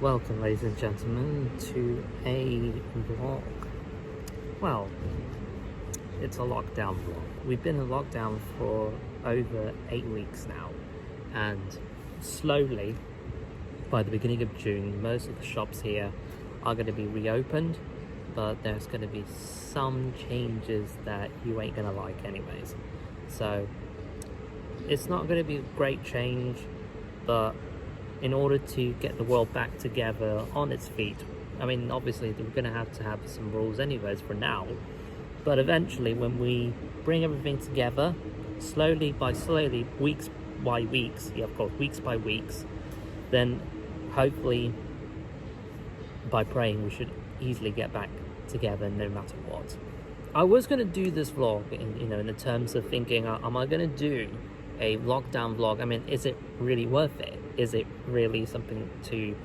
Welcome, ladies and gentlemen, to a vlog. Well, it's a lockdown vlog. We've been in lockdown for over 8 weeks now, and slowly, by the beginning of June, most of the shops here are going to be reopened, but there's going to be some changes that you ain't going to like anyways. So, it's not going to be a great change, but in order to get the world back together on its feet, I mean, obviously we're going to have some rules anyways for now, but eventually when we bring everything together, slowly by slowly, weeks by weeks, then hopefully by praying we should easily get back together no matter what. I was going to do this vlog in the terms of thinking, am I going to do a lockdown vlog? I mean, is it really worth it? Is it really something to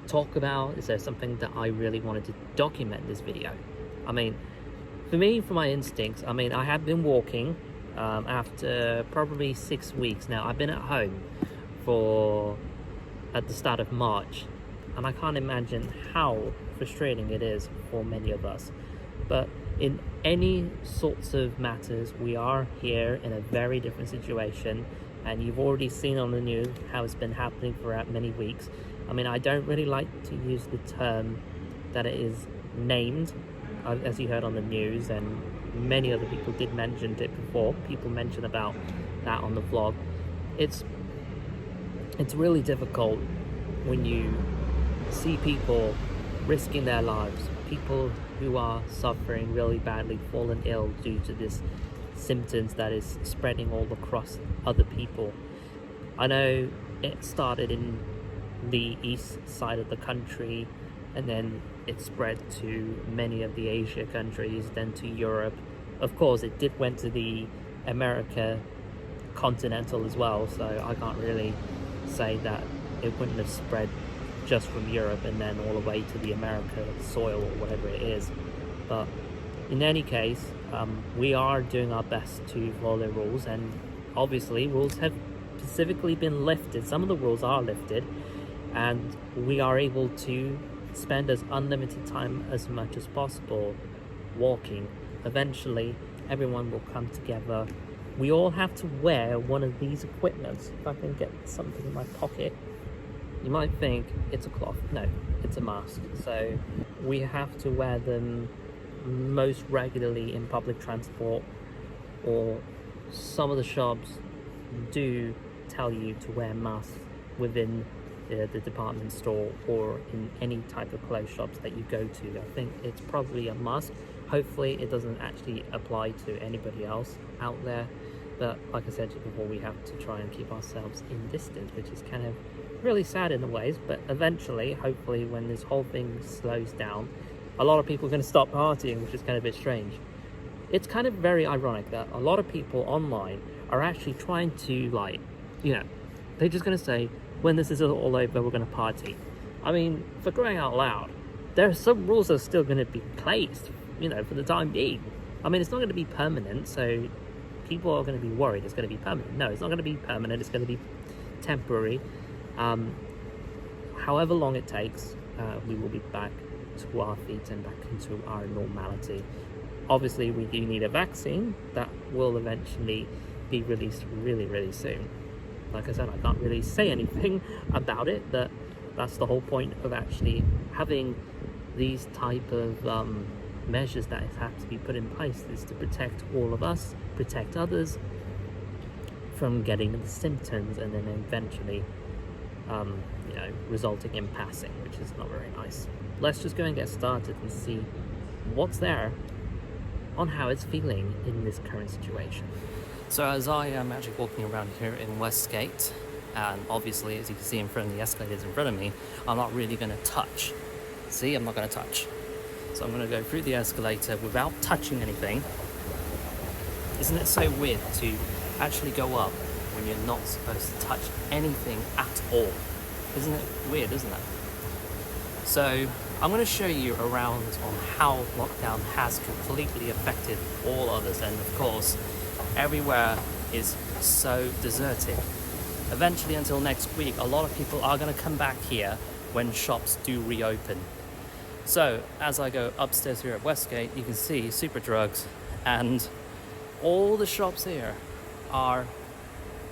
talk about? Is there something that I really wanted to document in this video? I mean, for me, for my instincts, I mean, I have been walking after probably 6 weeks now. I've been at home at the start of March, and I can't imagine how frustrating it is for many of us. But in any sorts of matters, we are here in a very different situation, and you've already seen on the news how it's been happening for many weeks. I mean, I don't really like to use the term that it is named, as you heard on the news, and many other people did mention it before. People mentioned about that on the vlog. It's really difficult when you see people risking their lives, people who are suffering really badly, fallen ill due to this symptoms that is spreading all across other people. I know it started in the east side of the country, and then it spread to many of the Asia countries, then to Europe. Of course, it went to the America continental as well, so I can't really say that it wouldn't have spread just from Europe and then all the way to the America soil or whatever it is. But in any case, we are doing our best to follow the rules, and obviously rules have specifically been lifted. Some of the rules are lifted, and we are able to spend as unlimited time as much as possible walking. Eventually, everyone will come together. We all have to wear one of these equipments. If I can get something in my pocket. You might think it's a cloth. No, it's a mask. So we have to wear them most regularly in public transport, or some of the shops do tell you to wear masks within the department store or in any type of clothes shops that you go to. I think it's probably a must. Hopefully it doesn't actually apply to anybody else out there, but like I said before, we have to try and keep ourselves in distance, which is kind of really sad in a ways. But eventually, hopefully, when this whole thing slows down, a lot of people are going to stop partying, which is kind of a bit strange. It's kind of very ironic that a lot of people online are actually trying to, they're just going to say, when this is all over, we're going to party. I mean, for crying out loud, there are some rules that are still going to be placed, for the time being. I mean, it's not going to be permanent, so people are going to be worried it's going to be permanent. No, it's not going to be permanent. It's going to be temporary. However long it takes, we will be back to our feet and back into our normality. Obviously, we do need a vaccine that will eventually be released really, really soon. Like I said, I can't really say anything about it, but that's the whole point of actually having these type of measures that have to be put in place, is to protect all of us, protect others from getting the symptoms, and then eventually resulting in passing, which is not very nice. Let's just go and get started and see what's there on how it's feeling in this current situation. So as I am actually walking around here in Westgate, and obviously as you can see in front of the escalators in front of me, I'm not really going to touch. See, I'm not going to touch. So I'm going to go through the escalator without touching anything. Isn't it so weird to actually go up when you're not supposed to touch anything at all? Isn't it weird, isn't it? So I'm going to show you around on how lockdown has completely affected all others, and of course everywhere is so deserted. Eventually, until next week, a lot of people are going to come back here when shops do reopen. So as I go upstairs here at Westgate, you can see Superdrugs, and all the shops here are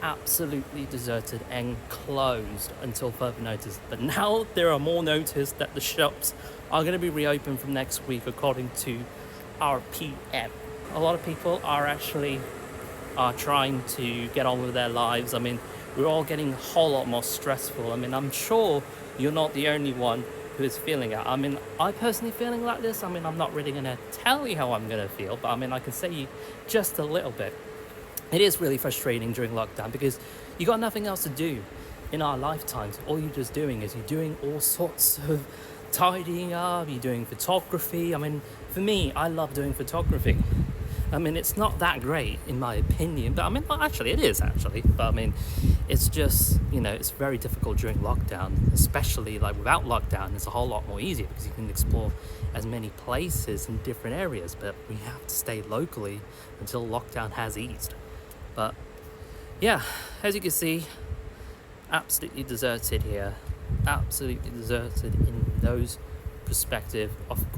absolutely deserted and closed until further notice. But now there are more notice that the shops are going to be reopened from next week, according to our PM. A lot of people are actually trying to get on with their lives. I mean, we're all getting a whole lot more stressful. I mean, I'm sure you're not the only one who is feeling it. I mean, I personally feeling like this. I mean, I'm not really going to tell you how I'm going to feel, but I mean, I can say just a little bit. It is really frustrating during lockdown because you got nothing else to do in our lifetimes. All you're just doing is you're doing all sorts of tidying up, you're doing photography. I mean, for me, I love doing photography. I mean, it's not that great in my opinion, but I mean, well, actually it is actually, but I mean, it's just, you know, it's very difficult during lockdown, especially like without lockdown, it's a whole lot more easier because you can explore as many places in different areas, but we have to stay locally until lockdown has eased. But yeah, as you can see, absolutely deserted here, absolutely deserted in those perspective.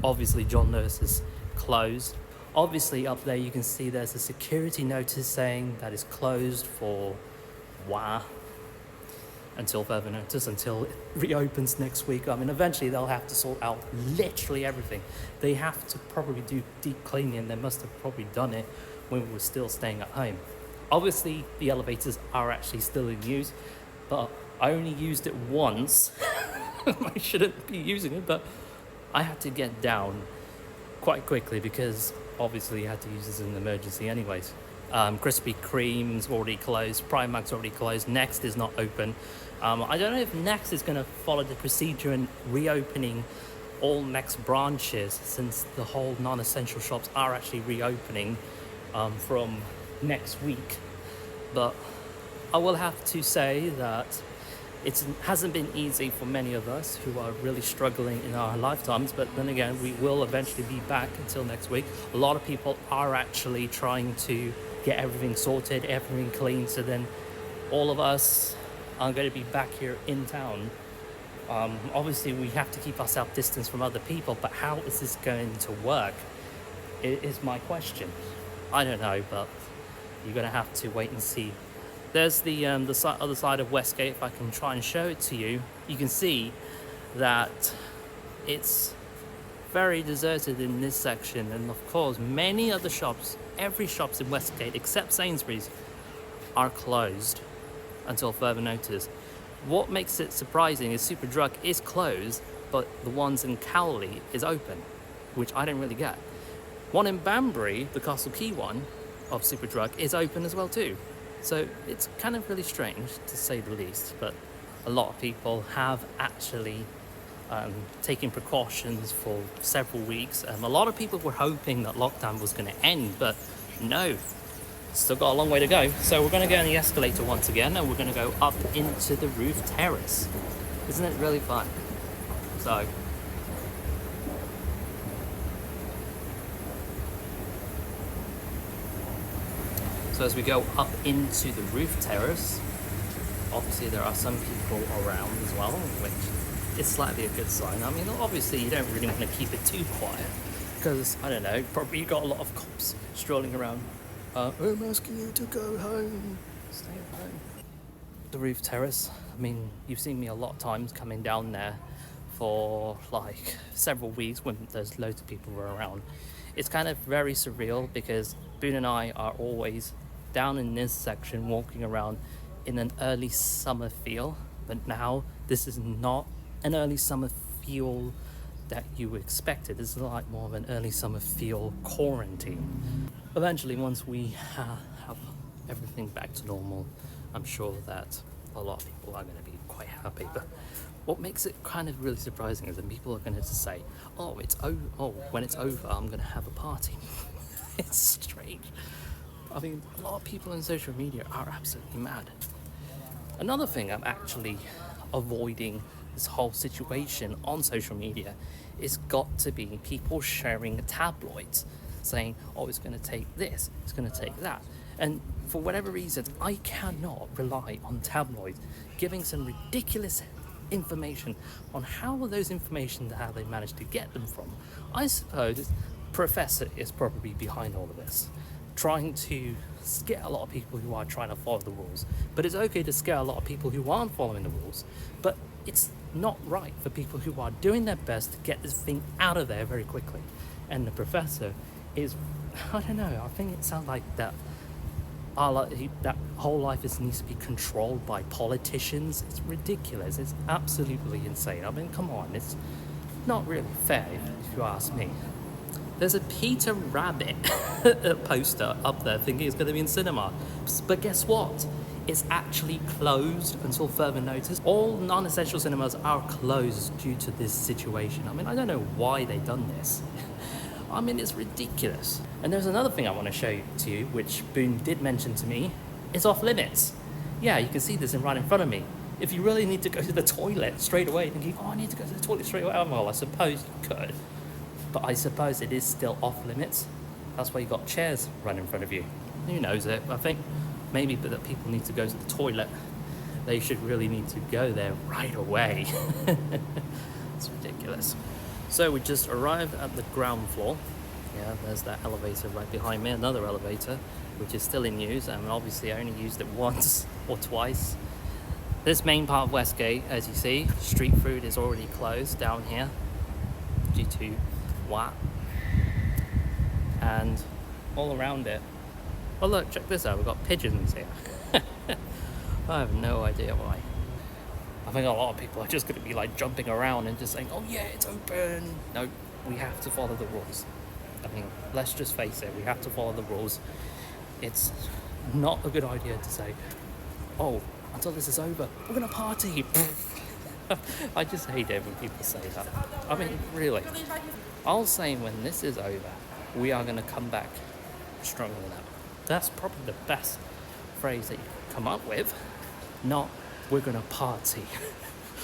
Obviously John Lewis is closed. Obviously up there you can see there's a security notice saying that it's closed for until further notice, until it reopens next week. I mean, eventually they'll have to sort out literally everything. They have to probably do deep cleaning, and they must have probably done it when we were still staying at home. Obviously the elevators are actually still in use, but I only used it once. I shouldn't be using it, but I had to get down quite quickly because obviously you had to use this as an emergency anyways. Krispy Kreme's already closed, Primark's already closed, Next is not open. I don't know if Next is going to follow the procedure in reopening all Next branches, since the whole non-essential shops are actually reopening from next week. But I will have to say that it hasn't been easy for many of us who are really struggling in our lifetimes, but then again, we will eventually be back until next week. A lot of people are actually trying to get everything sorted, everything clean, so then all of us are going to be back here in town. Obviously, we have to keep ourselves distance from other people, but how is this going to work? It is my question. I don't know, but you're going to have to wait and see. There's the other side of Westgate. If I can try and show it to you, you can see that it's very deserted in this section, and of course many other shops, every shops in Westgate except Sainsbury's, are closed until further notice. What makes it surprising is Superdrug is closed, but the ones in Cowley is open, which I don't really get. One in Banbury, the Castle Quay one of Superdrug, is open as well too. So it's kind of really strange, to say the least, but a lot of people have actually taken precautions for several weeks. A lot of people were hoping that lockdown was going to end, but no, still got a long way to go. So we're going to go on the escalator once again, and we're going to go up into the roof terrace. Isn't it really fun? So as we go up into the roof terrace, obviously there are some people around as well, which is slightly a good sign. I mean, obviously you don't really want to keep it too quiet because, I don't know, probably you got a lot of cops strolling around. I'm asking you to go home. Stay at home. The roof terrace, I mean, you've seen me a lot of times coming down there for like several weeks when there's loads of people around. It's kind of very surreal because Boone and I are always down in this section walking around in an early summer feel, but now this is not an early summer feel that you expected. This is like more of an early summer feel quarantine. Eventually, once we have everything back to normal, I'm sure that a lot of people are going to be quite happy. But what makes it kind of really surprising is that people are going to say, when it's over, I'm going to have a party. It's strange. I mean, a lot of people on social media are absolutely mad. Another thing I'm actually avoiding this whole situation on social media is got to be people sharing tabloids saying, it's going to take this, it's going to take that. And for whatever reason, I cannot rely on tabloids giving some ridiculous information on how are those information, how they managed to get them from. I suppose Professor is probably behind all of this, trying to scare a lot of people who are trying to follow the rules. But it's okay to scare a lot of people who aren't following the rules, but it's not right for people who are doing their best to get this thing out of there very quickly. And the Professor is, I don't know, I think it sounds like that that whole life needs to be controlled by politicians. It's ridiculous. It's absolutely insane. I mean, come on, it's not really fair if you ask me. There's a Peter Rabbit poster up there thinking it's going to be in cinema. But guess what? It's actually closed until further notice. All non-essential cinemas are closed due to this situation. I mean, I don't know why they've done this. I mean, it's ridiculous. And there's another thing I want to show to you, which Boone did mention to me. It's off limits. Yeah, you can see this right in front of me. If you really need to go to the toilet straight away, thinking, oh, I need to go to the toilet straight away. Well, I suppose you could. But I suppose it is still off limits. That's why you got chairs right in front of you. Who knows it? I think maybe that people need to go to the toilet. They should really need to go there right away. It's ridiculous. So we just arrived at the ground floor. Yeah, there's that elevator right behind me, another elevator, which is still in use, and obviously I only used it once or twice. This main part of Westgate, as you see, street food is already closed down here due to what? And all around it. Oh look, check this out, we've got pigeons here. I have no idea why. I think a lot of people are just going to be like jumping around and just saying, oh yeah, it's open. No, we have to follow the rules. I mean, let's just face it, we have to follow the rules. It's not a good idea to say, oh, until this is over, we're going to party. I just hate it when people say that. I mean, really. I'll say when this is over, we are going to come back stronger than ever. That's probably the best phrase that you can come up with. Not, we're going to party.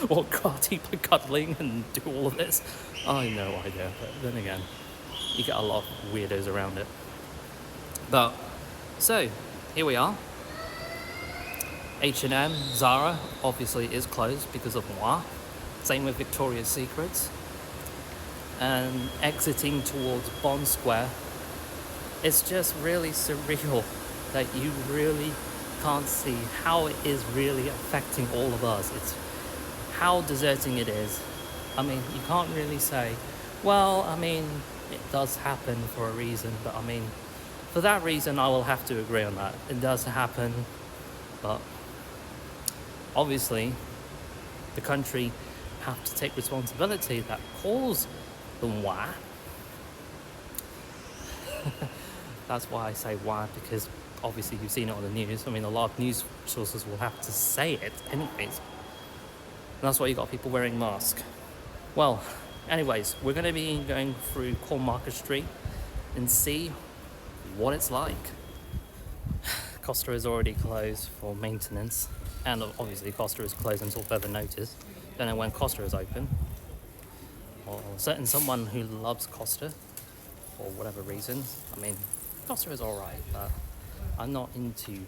Or party by cuddling and do all of this. I have no idea, but then again, you get a lot of weirdos around it. But, so, here we are. H&M, Zara, obviously is closed because of moi. Same with Victoria's Secret. And exiting towards Bond Square, it's just really surreal that you really can't see how it is really affecting all of us. It's how deserting it is. I mean, you can't really say, well, I mean, it does happen for a reason, but I mean, for that reason, I will have to agree on that. It does happen, but obviously, the country have to take responsibility that caused the why. That's why I say why, because obviously you've seen it on the news. I mean, a lot of news sources will have to say it anyways. And that's why you got people wearing masks. Well, anyways, we're going to be going through Cornmarket Street and see what it's like. Costa is already closed for maintenance, and obviously Costa is closed until further notice. Don't know when Costa is open. Or certain someone who loves Costa for whatever reason. I mean, Costa is alright, but I'm not into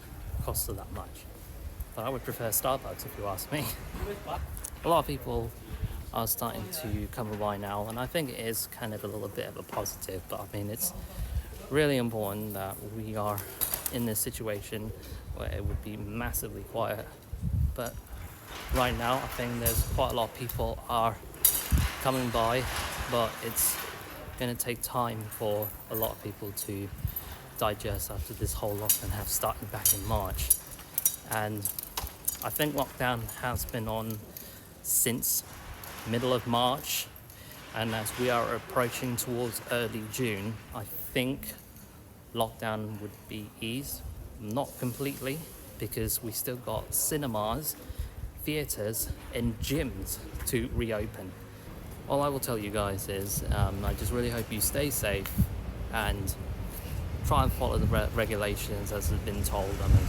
Costa that much. But I would prefer Starbucks if you ask me. A lot of people are starting to come by now, and I think it is kind of a little bit of a positive, but I mean, it's really important that we are in this situation where it would be massively quiet. But right now, I think there's quite a lot of people are coming by, but it's going to take time for a lot of people to digest after this whole lockdown have started back in March. And I think lockdown has been on since middle of March, and as we are approaching towards early June, I think lockdown would be eased, not completely, because we still got cinemas, theatres and gyms to reopen. All I will tell you guys is I just really hope you stay safe and try and follow the regulations as has been told. I mean,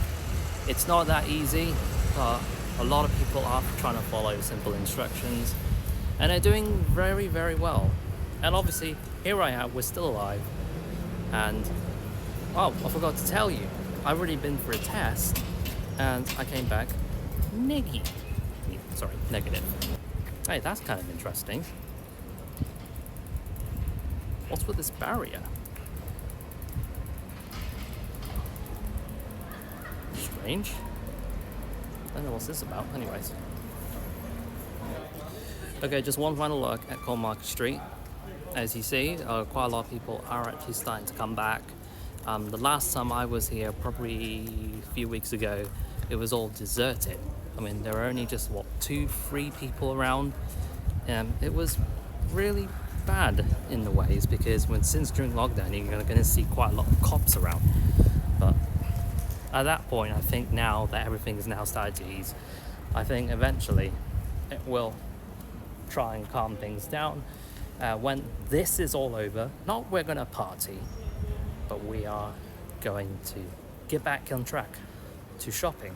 it's not that easy, but a lot of people are trying to follow simple instructions, and they're doing very, very well. And obviously, here I am, we're still alive. And, oh, I forgot to tell you, I've already been for a test, and I came back negative. sorry, negative. Hey, that's kind of interesting. What's with this barrier? Strange. I don't know what's this about, anyways. Okay, just one final look at Cornmarket Street. As you see, quite a lot of people are actually starting to come back. The last time I was here, probably a few weeks ago, it was all deserted. I mean, there were only just, 2-3 people around. It was really bad in the ways, because since during lockdown, you're going to see quite a lot of cops around. But at that point, I think now that everything is now started to ease, I think eventually it will try and calm things down. When this is all over, not we're going to party, but we are going to get back on track to shopping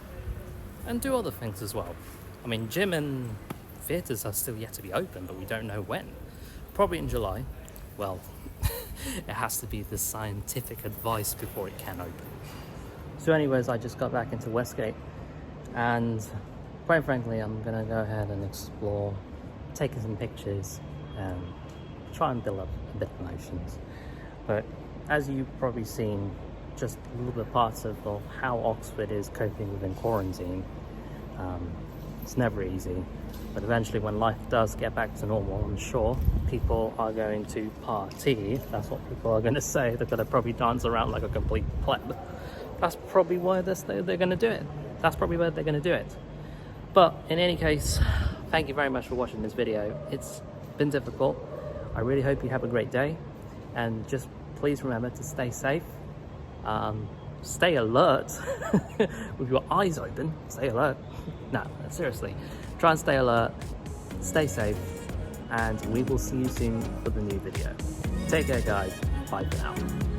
and do other things as well. I mean, gym and theatres are still yet to be open, but we don't know when. Probably in July. Well, it has to be the scientific advice before it can open. So anyways, I just got back into Westgate, and quite frankly, I'm gonna go ahead and explore, taking some pictures, and try and build up a bit of emotions. But as you've probably seen, just a little bit parts of how Oxford is coping within quarantine. It's never easy, but eventually when life does get back to normal, I'm sure people are going to party. That's what people are going to say. They're going to probably dance around like a complete pleb. That's probably why they're going to do it. That's probably why they're going to do it. But in any case, thank you very much for watching this video. It's been difficult. I really hope you have a great day, and just please remember to stay safe. Stay alert with your eyes open. Stay alert. No, seriously, try and stay alert, stay safe, and we will see you soon for the new video. Take care, guys. Bye for now.